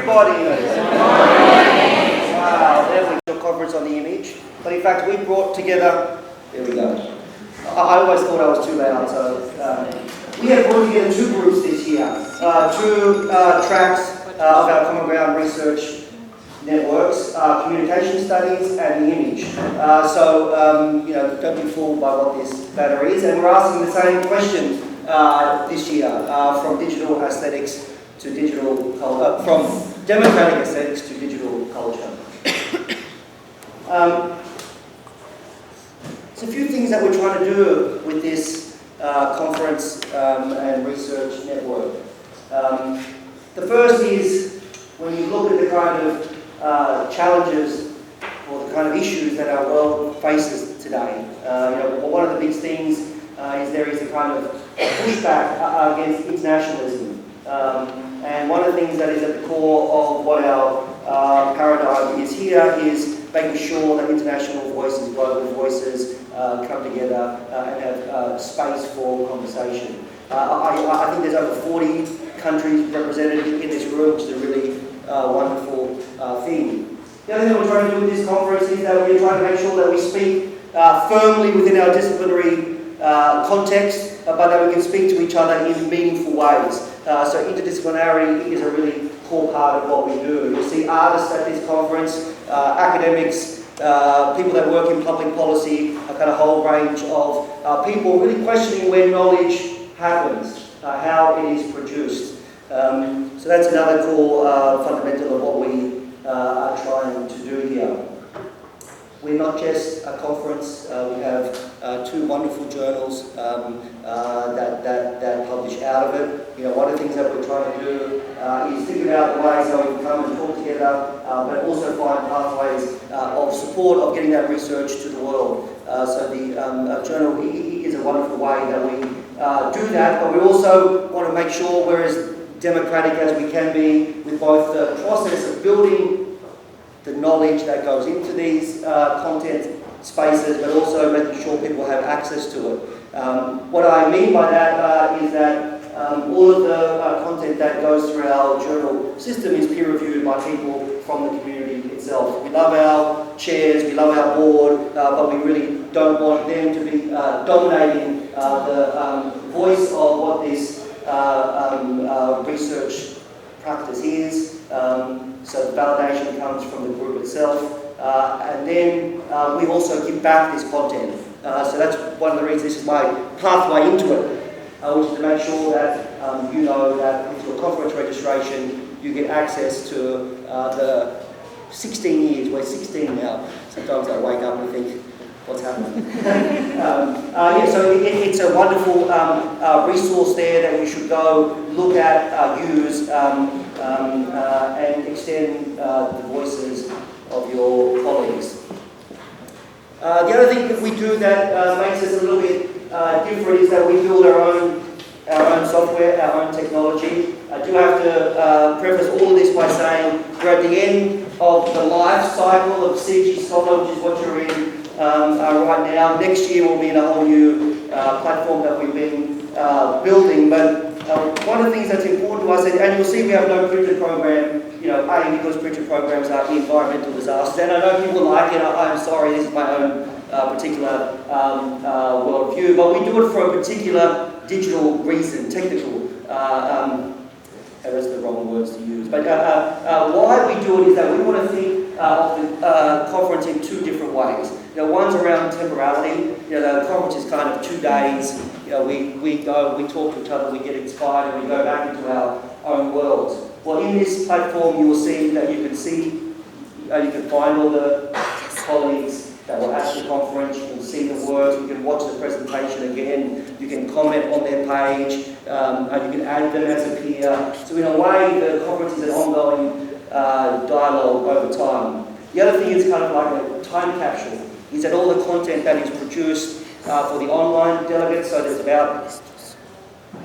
everybody. Wow, there we go, conference on the image. But in fact, we brought together, there we go. I always thought I was too loud, so we have brought together two groups this year, two tracks of our Common Ground research networks, communication studies and the image. You know, don't be fooled by what this banner is. And we're asking the same question this year, from digital aesthetics to digital, from democratic aesthetics to digital culture. There's a few things that we're trying to do with this conference and research network. The first is when you look at the kind of challenges or the kind of issues that our world faces today. You know, one of the big things is there is a kind of pushback against internationalism. And one of the things that is at the core of what our paradigm is here is making sure that international voices, global voices, come together and have space for conversation. I think there's over 40 countries represented in this room, which is a really wonderful thing. The other thing we're trying to do with this conference is that we're trying to make sure that we speak firmly within our disciplinary context, but that we can speak to each other in meaningful ways. So interdisciplinarity is a really core part of what we do. You'll see artists at this conference, academics, people that work in public policy, a kind of whole range of people really questioning where knowledge happens, how it is produced. So that's another core fundamental of what we are trying to do here. We're not just a conference, we have two wonderful journals that publish out of it. You know, one of the things that we're trying to do is think about the ways how we can come and talk together, but also find pathways of support of getting that research to the world. So the journal is a wonderful way that we do that, but we also want to make sure we're as democratic as we can be with both the process of building the knowledge that goes into these content spaces, but also making sure people have access to it. What I mean by that is that all of the content that goes through our journal system is peer reviewed by people from the community itself. We love our chairs, we love our board, but we really don't want them to be dominating the voice of what this research practice is. So the validation comes from the group itself, and then we also give back this content. So that's one of the reasons this is my pathway into it, which is to make sure that you know that with your conference registration you get access to the 16 years, we're 16 now, sometimes I wake up and think, what's happening? So it's a wonderful resource there that you should go look at, use, and extend the voices of your colleagues. The other thing that we do that makes us a little bit different is that we build our own software, our own technology. I do have to preface all of this by saying we're at the end of the life cycle of CG Scholar, which is what you're in right now. Next year we'll be in a whole new platform that we've been building. But one of the things that's important to us, and you'll see we have no printed program, you know, because printed programs are environmental disasters. And I know people like it, I'm sorry, this is my own particular worldview, but we do it for a particular digital reason, technical. Those are the wrong words to use. But why we do it is that we want to think of the conference in two different ways. You know, one's around temporality. You know, the conference is kind of 2 days. You know, we go, we talk to each other, we get inspired, and we go back into our own worlds. Well, in this platform, you will see that you can find all the colleagues that were at the conference. You can see the work. You can watch the presentation again. You can comment on their page, and you can add them as a peer. So in a way, the conference is an ongoing dialogue over time. The other thing is kind of like a time capsule, is that all the content that is produced for the online delegates, so there's about,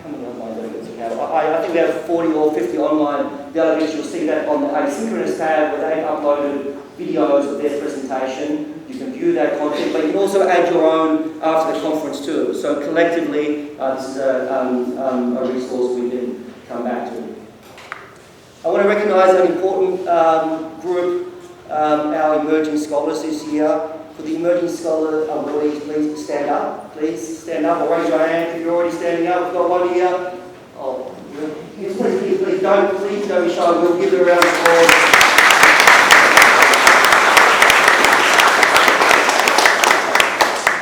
how many online delegates we have? I think we have 40 or 50 online delegates. You'll see that on the asynchronous tab where they uploaded videos of their presentation. You can view that content, but you can also add your own after the conference too. So collectively, this is a resource we can come back to. I want to recognise an important group, our emerging scholars this year. For the emerging scholar awardees, please stand up. Please stand up or raise your hand if you're already standing up. We've got one here. Oh, please don't be shy. We'll give it a round of applause.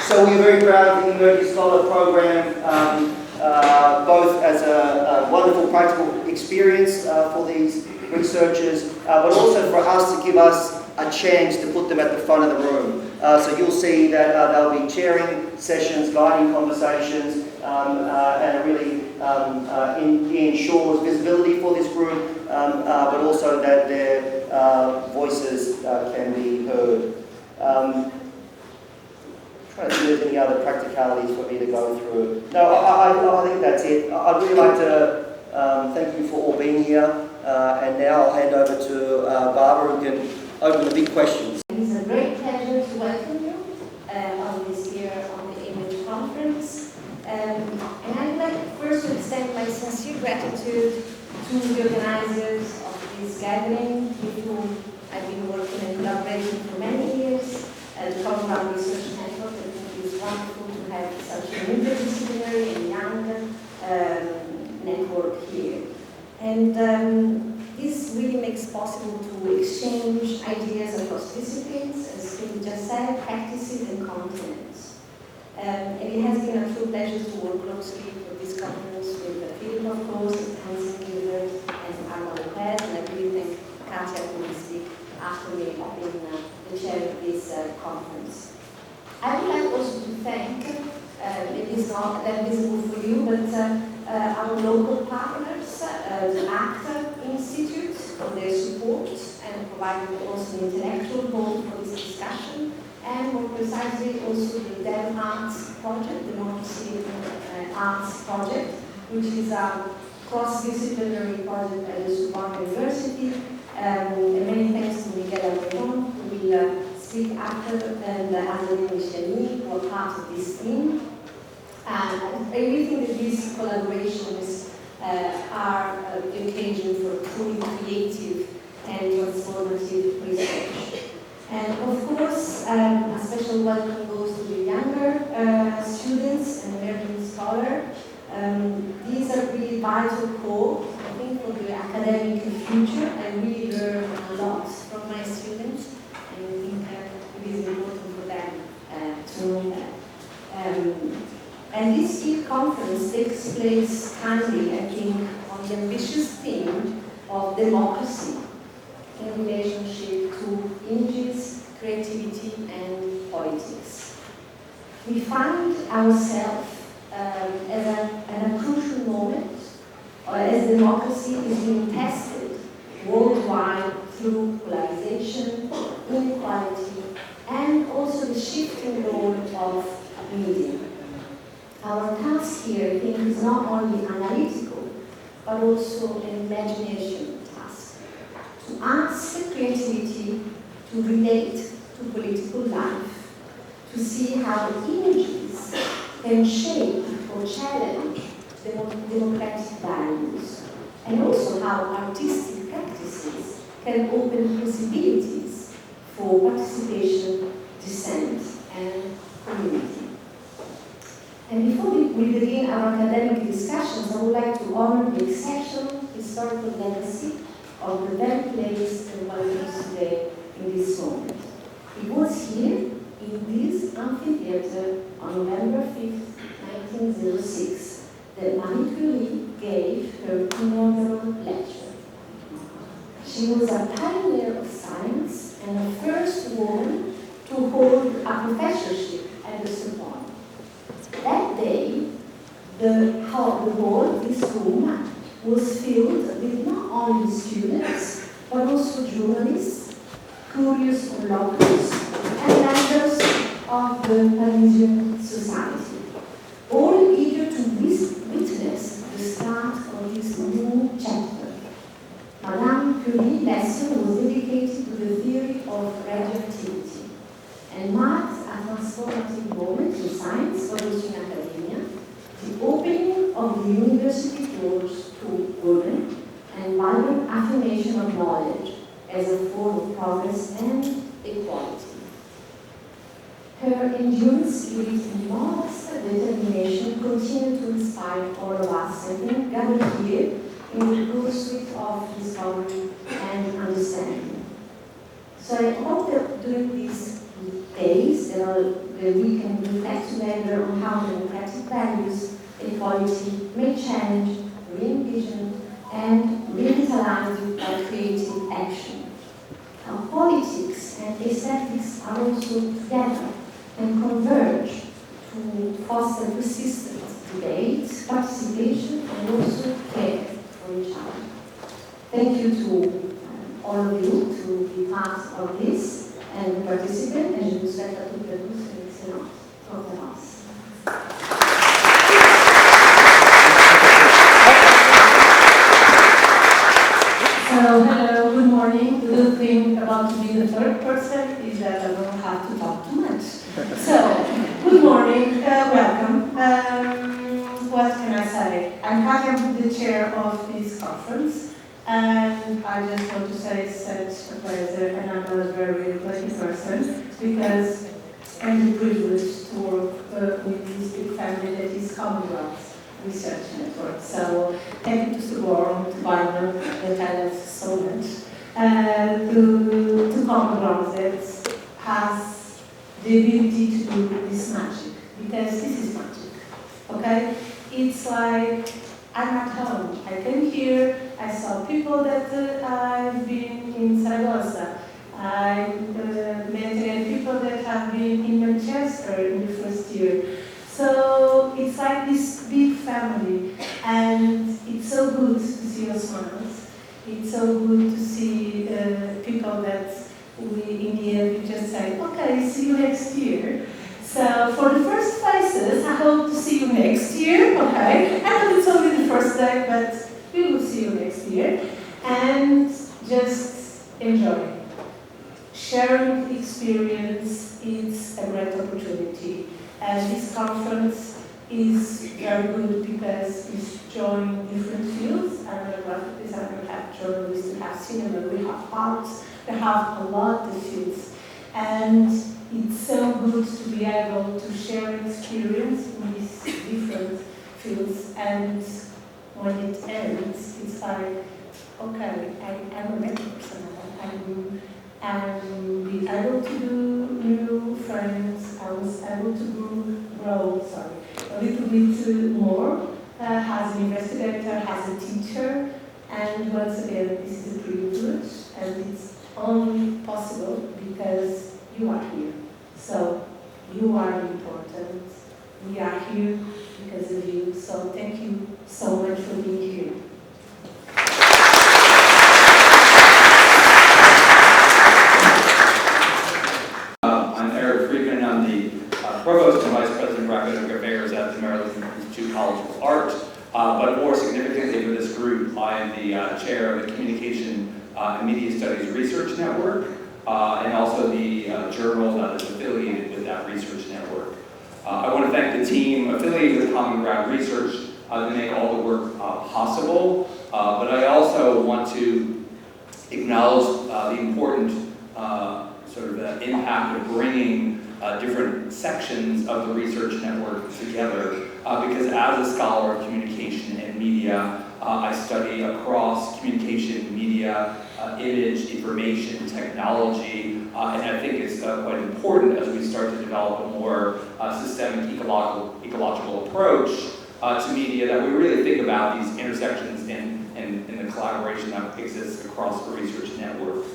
So we're very proud of the Emerging Scholar Program, both as a wonderful practical experience for these researchers, but also for us to give us a chance to put them at the front of the room. So you'll see that they'll be chairing sessions, guiding conversations, and it really ensures visibility for this group, but also that their voices can be heard. Trying to see if there's any other practicalities for me to go through. No, I think that's it. I'd really like to thank you for all being here, and now I'll hand over to Barbara, who can open the big questions. It's a great pleasure to welcome you on this year on the Image Conference. And I'd like first to extend my sincere gratitude to the organizers of this gathering, with whom I've been working in collaboration for many years. The Common Research Network, I think it's wonderful to have such an interdisciplinary and young network here. And this really makes possible to exchange ideas across disciplines, as Phil just said, practices and contents. And it has been a true pleasure to work closely for this conference with Phil, of course, Hans Gilbert, and Arnold Pez, and I really thank Katja who will speak after me of being the chair of this conference. I would like also to thank, maybe it's not that visible for you, but our local partners, the ACT Institute, for their support and providing also an intellectual home for this discussion, and more precisely also the Dem Arts Project, the Democracy Arts Project, which is a cross-disciplinary project at the Sorbonne University. And many thanks to Miguel Aguilon, who will speak after, and Adeline Micheli, who are part of this team. And I really think that these collaborations are the occasion for truly creative and transformative research. And of course, a special welcome goes to the younger students and emerging scholars. These are really vital core, I think, for the academic future. I really learn a lot from my students, and I think it is important for them to know that. And this year's conference takes place kindly, I think, on the ambitious theme of democracy in relationship to images, creativity, and politics. We find ourselves at a crucial moment as democracy is being tested worldwide through polarization, inequality, and also the shifting role of media. Our task here, I think, is not only analytical, but also an imagination task. To ask creativity to relate to political life, to see how images can shape or challenge democratic values, and also how artistic practices can open possibilities for participation, dissent, and community. And before we begin our academic discussions, I would like to honor the exceptional historical legacy of the very place and values today in this moment. It was here, in this amphitheater, on November 5th, 1906, that Marie Curie gave her inaugural lecture. She was a pioneer of science and the first woman to hold a professorship at the Sorbonne. That day, the hall, this room, was filled with not only students, but also journalists, curious onlookers, and members of the Parisian society, all eager to witness the start of this new chapter. Madame Curie's lesson was dedicated to the theory of radioactivity and marked a transformative moment in science, but also in academia, the opening of the university doors to urban and vibrant affirmation of knowledge as a form of progress and equality. Her endurance, spirit, and modest determination continue to inspire all of us, I think, gathered here in the pursuit of discovery and understanding. So I hope that during these days that we can reflect together on how democratic values, equality may change, re-envision, and revitalize by creative action. How politics and aesthetics are also together and converge to foster persistent debate, participation, and also care for each other. Thank you to all of you to be part of this and participate, and je vous souhaite à toutes et à tous une excellente conférence. So, hello, good morning. The good thing about to be the third person is that I don't have to talk too much. So, good morning, welcome. What can I say? I'm currently the chair of this conference, and I just want to say it's such a pleasure, and I'm a very lucky person because I'm privileged to work with this big family that is Commonwealth Research Network. So thank you to Suborn, to Barnum, that I love so much, to Commonwealth that has the ability to do this magic, because this is magic, okay? It's like I'm at home. I came here, I saw people that I've been in Zaragoza. I met people that have been in Manchester in the first year. So it's like this big family, and it's so good to see your smiles. It's so good to see people that we, in the end, we just say, okay, see you next year. So for the first faces, I hope to see you next year, okay? I know it's only the first day, but we will see you next year. And just enjoy. Sharing experience is a great opportunity. And this conference is very good because it's joining different fields. I'm a graphic designer, we have journalists, we have cinema, we have arts, we have a lot of fields. And it's so good to be able to share experience in these different fields. And when it ends, it's like, okay, I'm a better person. I'm be able to do new friends. I was able to grow a little bit more as an investigator, as a teacher. And once again, this is a privilege, and it's only possible because you are here. So you are important. We are here because of you. So thank you so much for being here. Provost and Vice President of Academic Affairs at the Maryland Institute College of Art. But more significantly for this group, I am the chair of the Communication and Media Studies Research Network, and also the journal that is affiliated with that research network. I want to thank the team affiliated with Common Ground Research to make all the work possible, but I also want to acknowledge the important impact of bringing different sections of the research network together, because as a scholar of communication and media, I study across communication, media, image, information, technology, and I think it's quite important as we start to develop a more systemic ecological approach to media that we really think about these intersections and the collaboration that exists across the research network.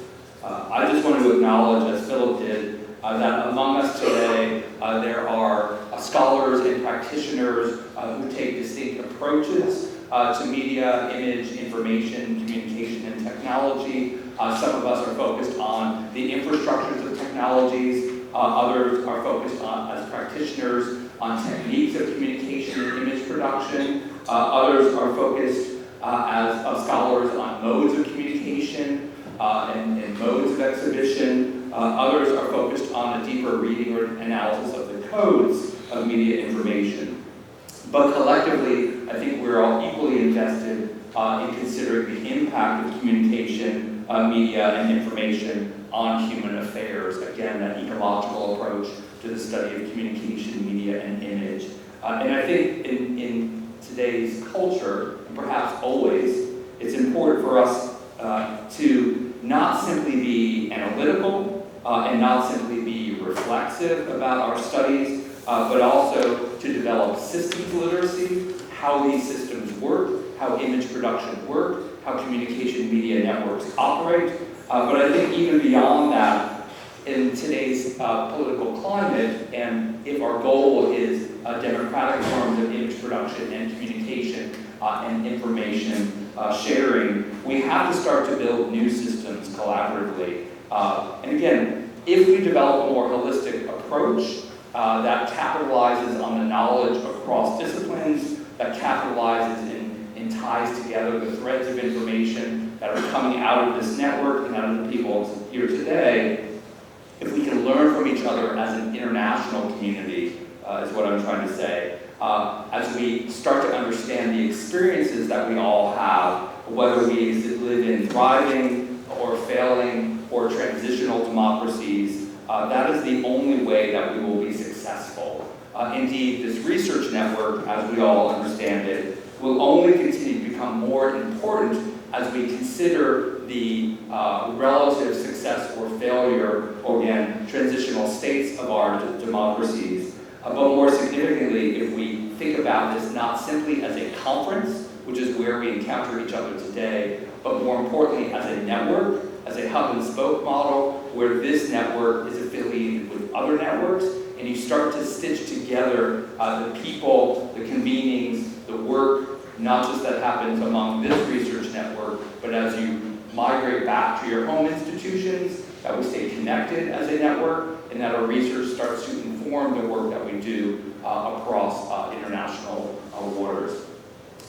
I just want to acknowledge, as Philip did, that among us today there are scholars and practitioners who take distinct approaches to media, image, information, communication, and technology. Some of us are focused on the infrastructures of technologies. Others are focused on, as practitioners, on techniques of communication and image production. Others are focused as scholars on modes of communication and modes of exhibition. Others are focused on a deeper reading or analysis of the codes of media information. But collectively, I think we're all equally invested in considering the impact of communication, media, and information on human affairs. Again, that ecological approach to the study of communication, media, and image. And I think in today's culture, and perhaps always, it's important for us to not simply be analytical and not simply be reflexive about our studies, but also to develop systems literacy, how these systems work, how image production work, how communication media networks operate. But I think even beyond that, in today's political climate, and if our goal is democratic forms of image production and communication and information sharing, we have to start to build new systems collaboratively. And again, if we develop a more holistic approach that capitalizes on the knowledge across disciplines, that capitalizes and ties together the threads of information that are coming out of this network and out of the people here today, if we can learn from each other as an international community, is what I'm trying to say, as we start to understand the experiences that we all have, whether we live in thriving or failing or transitional democracies, that is the only way that we will be successful. Indeed, this research network, as we all understand it, will only continue to become more important as we consider the relative success or failure, or again, transitional states of our democracies. But more significantly, if we think about this not simply as a conference, which is where we encounter each other today, but more importantly as a network, as a hub and spoke model, where this network is affiliated with other networks, and you start to stitch together the people, the convenings, the work, not just that happens among this research network, but as you migrate back to your home institutions, that we stay connected as a network, and that our research starts to inform the work that we do across international waters.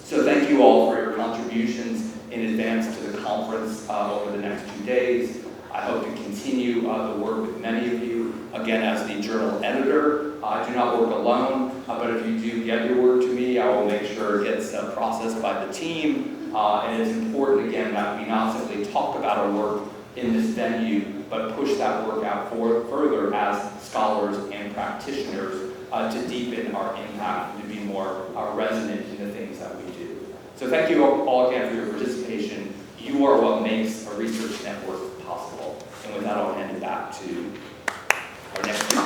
So thank you all for your contributions in advance to the conference over the next 2 days. I hope to continue the work with many of you. Again, as the journal editor, I do not work alone, but if you do get your work to me, I will make sure it gets processed by the team. And it's important, again, that we not simply talk about our work in this venue, but push that work out further as scholars and practitioners to deepen our impact and to be more resonant in the things that we do. So thank you all again for your participation. You are what makes a research network possible. And with that, I'll hand it back to our next speaker.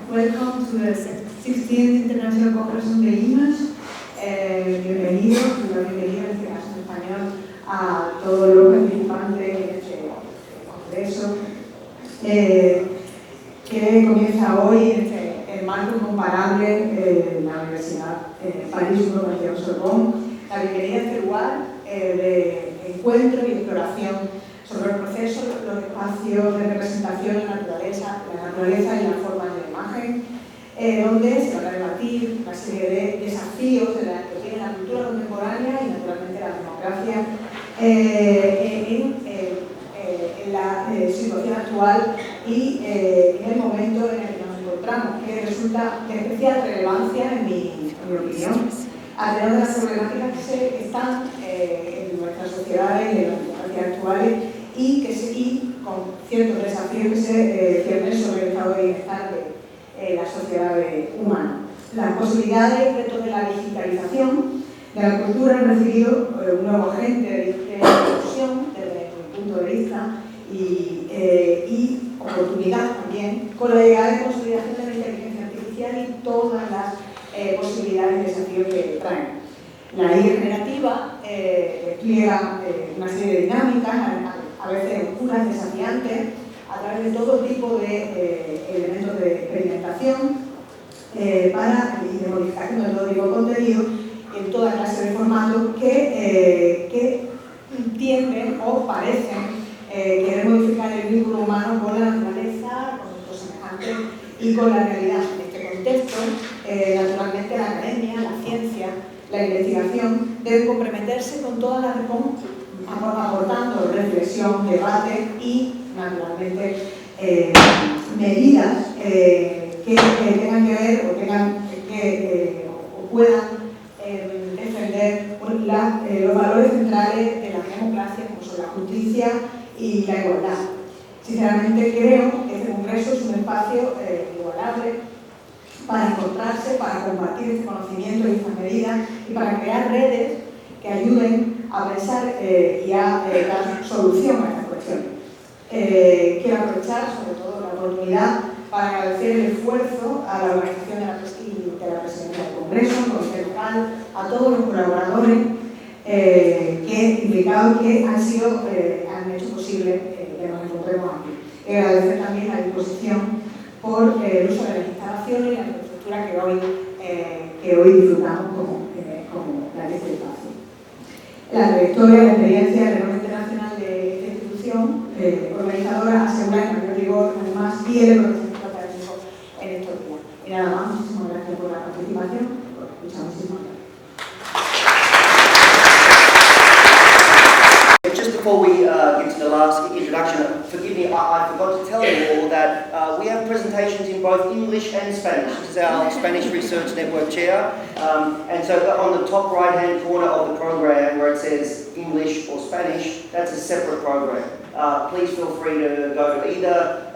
Welcome to the 16th International Congress on the Image. Bienvenidos, bienvenido en este caso en español, a todos los participantes en este congreso que comienza hoy en el marco incomparable de la Universidad París 1 de Sorbonne. La bienvenida a este lugar de encuentro y exploración sobre el proceso, los espacios de representación en la naturaleza y las formas de imagen, donde se van a debatir una serie de desafíos que tiene la cultura contemporánea y naturalmente la democracia en la situación actual y en el momento en el que nos encontramos, que resulta de especial relevancia en mi opinión, alrededor de las problemáticas que están en nuestras sociedades y en las democracias actuales y con ciertos desafíos que se ciernen sobre el estado de bienestar de las sociedades humanas. Las posibilidades y retos de la digitalización de la cultura han recibido un nuevo agente de discusión desde mi punto de vista y oportunidad también con la llegada de consolidación de la inteligencia artificial y todas las posibilidades y desafíos que traen. La IA generativa despliega una serie de dinámicas, a veces oscuras, desafiantes, a través de todo tipo de elementos de experimentación y de modificación de todo tipo de contenido en toda clase de formatos que tienden o parecen querer modificar el vínculo humano con la naturaleza, con nuestros semejantes y con la realidad. En este contexto, naturalmente la academia, la ciencia, la investigación deben comprometerse con todas las aportando reflexión, debate y, naturalmente, medidas que que tengan que ver o o puedan defender los valores centrales de la democracia, como son la justicia y la igualdad. Sinceramente creo que este congreso es un espacio igualable para encontrarse, para compartir este conocimiento y estas medidas y para crear redes que ayuden a pensar y a dar solución a estas cuestiones. Quiero aprovechar sobre todo la oportunidad para agradecer el esfuerzo a la organización de la presidencia del Congreso, al Comité Local, a todos los colaboradores implicados que han hecho posible que nos encontremos aquí. Agradecer también la disposición por el uso de las instalaciones y la infraestructura que hoy disfrutamos como la de este espacio. La trayectoria, la experiencia, el renombre internacional de esta institución organizadora asegura el mayor rigor, además, y el reconocimiento académico en estos días. Y nada más, muchísimas gracias por la participación. Muchísimas gracias. Just before we get to the last introduction, forgive me, I forgot to tell you all that we have presentations in both English and Spanish. This is our Spanish Research Network chair. And so on the top right-hand corner of the program where it says English or Spanish, that's a separate program. Please feel free to go to either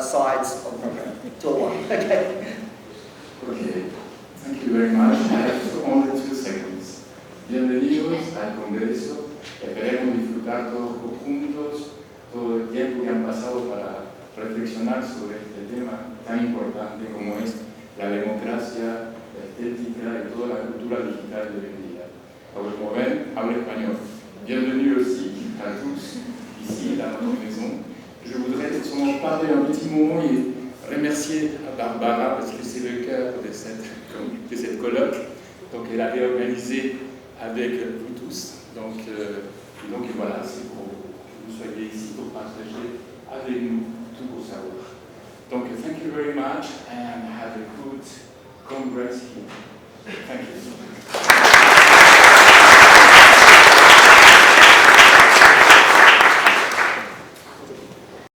sides of the program. To one. Okay. Okay, thank you very much. I have only 2 seconds. Bienvenidos al Congreso. Esperemos disfrutar todos juntos todo el tiempo que han pasado para reflexionar sobre este tema tan importante como es la democracia, la estética y toda la cultura digital de hoy en día. Como ven, hablo español. Bienvenue aussi à tous ici dans notre maison. Je voudrais seulement parler un petit moment et remercier Barbara parce que c'est le cœur de cette colloque. Donc elle avait organisé avec vous tous. Donc voilà, c'est pour que vous soyez ici pour partager avec nous tout vos savoirs. Donc thank you very much and have a good congress here. Thank you.